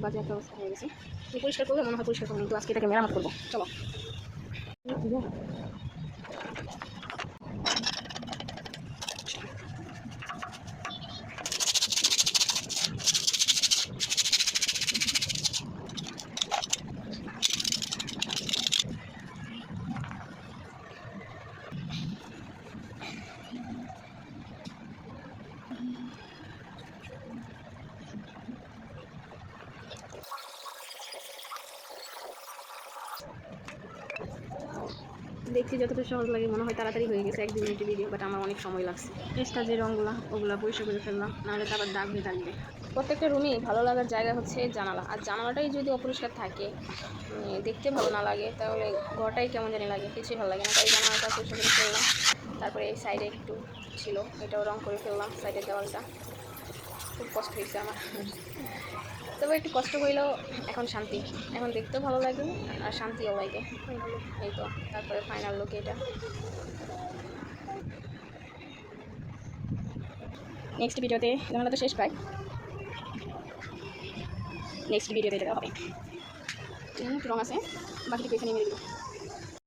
বাজে একটা অবস্থা হয়ে গেছে। পরিষ্কার করলে মনে হয় পরিষ্কার করবো, কিন্তু আজকে এটাকে মেরামত করবো। চলো। দেখছি যতটা সহজ লাগে, মনে হয় তাড়াতাড়ি হয়ে গেছে 1-2 মিনিটের ভিডিও, বাট আমার অনেক সময় লাগছে। এক্সট্রা যে রঙগুলো ওগুলো পরিষ্কার করে ফেললাম, নাহলে তো আবার দাগ হয়ে থাকবে। প্রত্যেকটা রুমই ভালো লাগার জায়গা হচ্ছে জানালা, আর জানালাটাই যদি অপরিষ্কার থাকে, দেখতে ভালো না লাগে, তাহলে ঘরটাই কেমন জানি লাগে, কিছুই ভালো লাগে না। তাই জানালাটা পরিষ্কার করে ফেললাম। তারপরে এই সাইডে একটু ছিল, এটাও রং করে ফেললাম, সাইডের দেওয়ালটা। খুব কষ্ট হয়েছে আমার, তবে একটু কষ্ট হইলেও এখন শান্তি, এখন দেখতেও ভালো লাগে আর শান্তিও লাগে। এই তো, তারপরে ফাইনাল লুক এটা। নেক্সট ভিডিওতে জানালা তো শেষ প্রায়, নেক্সট ভিডিওতে এটা হবে। একটু রং আছে, বাকিটুকু এখানে মেরে দিই।